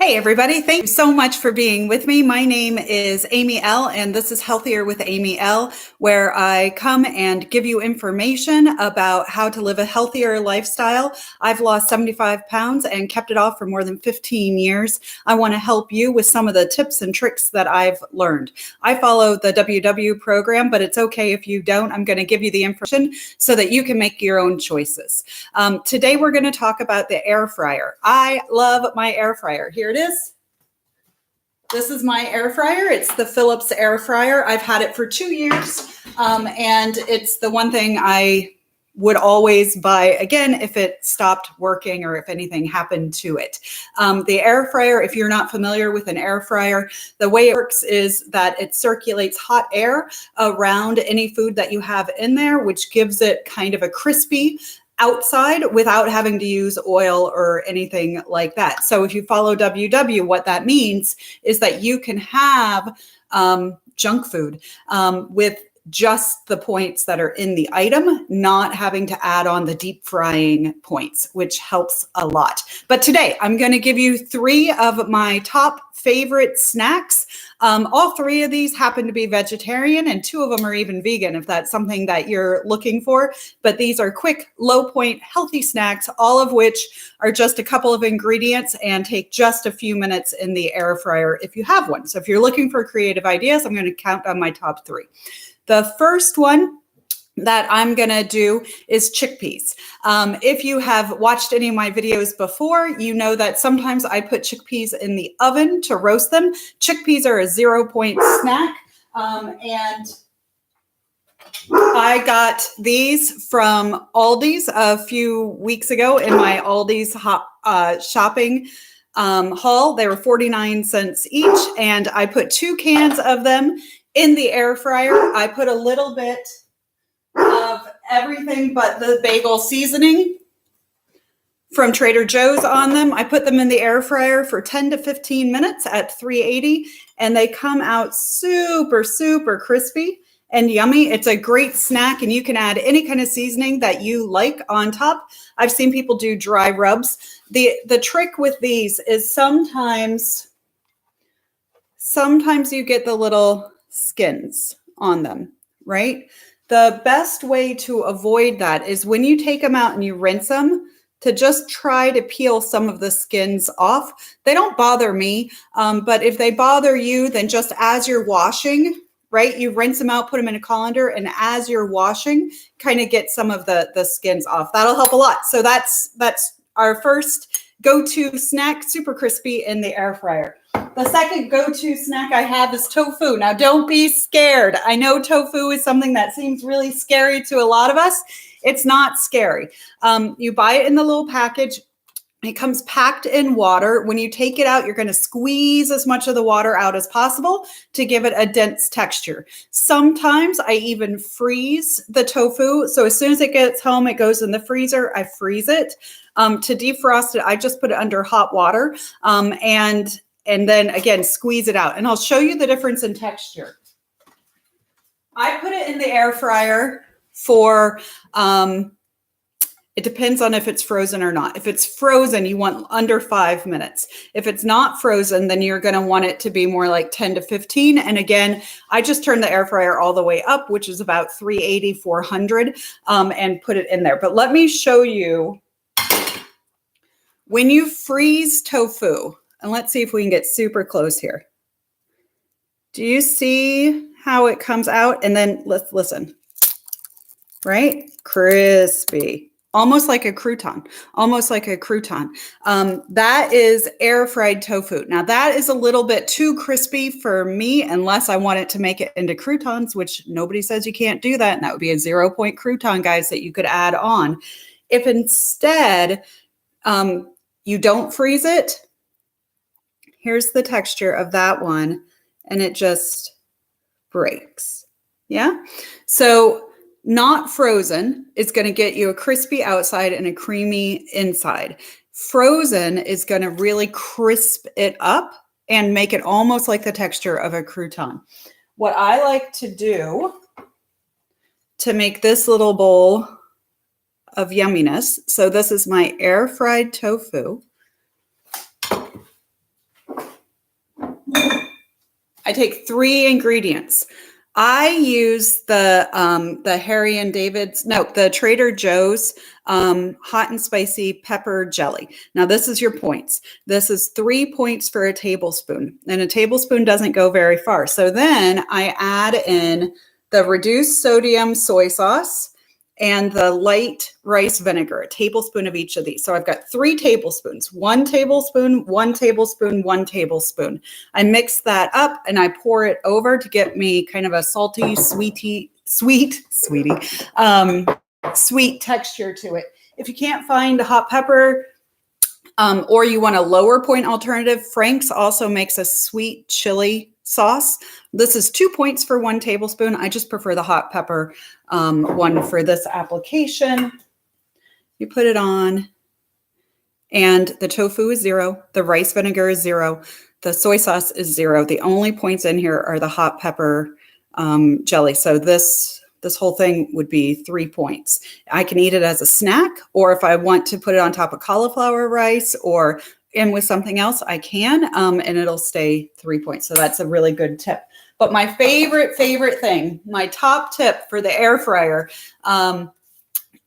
Hey everybody, thank you so much for being with me. My name is Amy L, and this is Healthier with Amy L, where I come and give you information about how to live a healthier lifestyle. I've lost 75 pounds and kept it off for more than 15 years. I want to help you with some of the tips and tricks that I've learned. I follow the WW program, but it's okay if you don't. I'm going to give you the information so that you can make your own choices. Today we're going to talk about the air fryer. I love my air fryer. Here it is. This is my air fryer. It's the Philips air fryer. I've had it for 2 years, and it's the one thing I would always buy again if it stopped working or if anything happened to it. The air fryer, if you're not familiar with an air fryer, the way it works is that it circulates hot air around any food that you have in there, which gives it kind of a crispy outside without having to use oil or anything like that. So if you follow WW, what that means is that you can have junk food with just the points that are in the item, not having to add on the deep frying points, which helps a lot. But today I'm going to give you 3 of my top favorite snacks. All 3 of these happen to be vegetarian, and 2 of them are even vegan if that's something that you're looking for. But these are quick, low point, healthy snacks, all of which are just a couple of ingredients and take just a few minutes in the air fryer if you have one. So if you're looking for creative ideas, I'm going to count on my top 3. The first one that I'm going to do is chickpeas. If you have watched any of my videos before, you know that sometimes I put chickpeas in the oven to roast them. Chickpeas are a 0-point snack, and I got these from Aldi's a few weeks ago in my Aldi's shopping haul. They were 49 cents each, and I put 2 cans of them in the air fryer. I put a little bit of everything but the bagel seasoning from Trader Joe's on them. I put them in the air fryer for 10 to 15 minutes at 380, and they come out super, super crispy and yummy. It's a great snack, and you can add any kind of seasoning that you like on top. I've seen people do dry rubs. The trick with these is sometimes you get the little skins on them, right? The best way to avoid that is when you take them out and you rinse them, to just try to peel some of the skins off. They don't bother me, but if they bother you, then just as you're washing, right, you rinse them out, put them in a colander, and as you're washing, kind of get some of the skins off. That'll help a lot. So that's our first go-to snack, super crispy in the air fryer. The second go-to snack I have is tofu. Now, don't be scared. I know tofu is something that seems really scary to a lot of us. It's not scary. You buy it in the little package. It comes packed in water. When you take it out, you're going to squeeze as much of the water out as possible to give it a dense texture. Sometimes I even freeze the tofu. So as soon as it gets home, it goes in the freezer. I freeze it. To defrost it, I just put it under hot water and then again, squeeze it out. And I'll show you the difference in texture. I put it in the air fryer for, it depends on if it's frozen or not. If it's frozen, you want under 5 minutes. If it's not frozen, then you're going to want it to be more like 10 to 15. And again, I just turned the air fryer all the way up, which is about 380, 400, and put it in there. But let me show you when you freeze tofu. And let's see if we can get super close here. Do you see how it comes out? And then let's listen, right? Crispy, almost like a crouton, that is air fried tofu. Now that is a little bit too crispy for me, unless I want it to make it into croutons, which nobody says you can't do that. And that would be a 0-point crouton, guys, that you could add on. If instead you don't freeze it, here's the texture of that one, and it just breaks. Yeah. So not frozen is going to get you a crispy outside and a creamy inside. Frozen is going to really crisp it up and make it almost like the texture of a crouton. What I like to do to make this little bowl of yumminess, so this is my air fried tofu. I take 3 ingredients. I use the Harry and David's, no, the Trader Joe's hot and spicy pepper jelly. Now this is your points. This is 3 points for a tablespoon, and a tablespoon doesn't go very far. So then I add in the reduced sodium soy sauce and the light rice vinegar, a tablespoon of each of these. So I've got 3 tablespoons, 1 tablespoon, 1 tablespoon, 1 tablespoon. I mix that up and I pour it over to get me kind of a salty, sweet texture to it. If you can't find a hot pepper, or you want a lower point alternative, Frank's also makes a sweet chili sauce. This is 2 points for 1 tablespoon. I just prefer the hot pepper one for this application. You put it on, and the tofu is 0. The rice vinegar is 0. The soy sauce is 0. The only points in here are the hot pepper jelly. So this whole thing would be 3 points. I can eat it as a snack, or if I want to put it on top of cauliflower rice or in with something else, I can, and it'll stay 3 points. So that's a really good tip. But my favorite thing, my top tip for the air fryer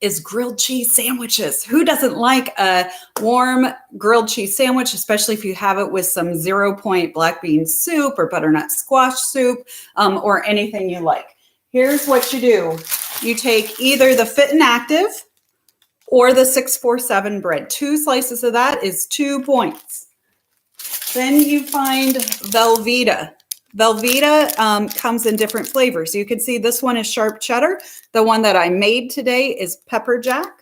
is grilled cheese sandwiches. Who doesn't like a warm grilled cheese sandwich, especially if you have it with some 0 point black bean soup or butternut squash soup, or anything you like? Here's what you do. You take either the Fit and Active or the 647 bread. 2 slices of that is 2 points. Then you find Velveeta. Velveeta comes in different flavors. You can see this one is sharp cheddar. The one that I made today is pepper jack.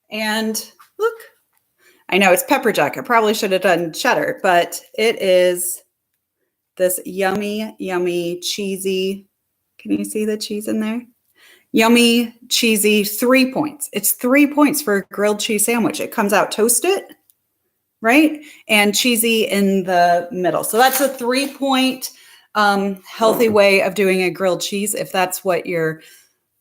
And look, I know it's pepper jack. I probably should have done cheddar, but it is this yummy, yummy, cheesy. Can you see the cheese in there? Yummy, cheesy, 3 points. It's 3 points for a grilled cheese sandwich. It comes out toasted, right? And cheesy in the middle. So that's a 3 point healthy way of doing a grilled cheese if that's what you're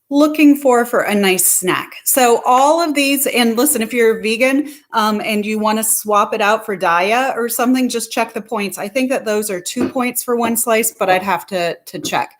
looking for a nice snack. So all of these, and listen, if you're a vegan and you want to swap it out for Daya or something, just check the points. I think that those are 2 points for 1 slice, but I'd have to check.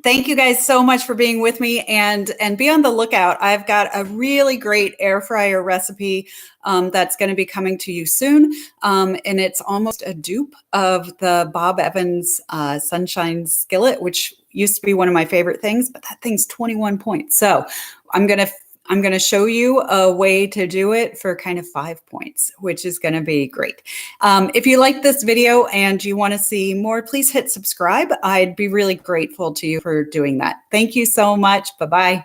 Thank you guys so much for being with me, and be on the lookout. I've got a really great air fryer recipe that's going to be coming to you soon, and it's almost a dupe of the Bob Evans Sunshine Skillet, which used to be one of my favorite things, but that thing's 21 points. So I'm going to show you a way to do it for kind of 5 points, which is going to be great. If you like this video and you want to see more, please hit subscribe. I'd be really grateful to you for doing that. Thank you so much. Bye-bye.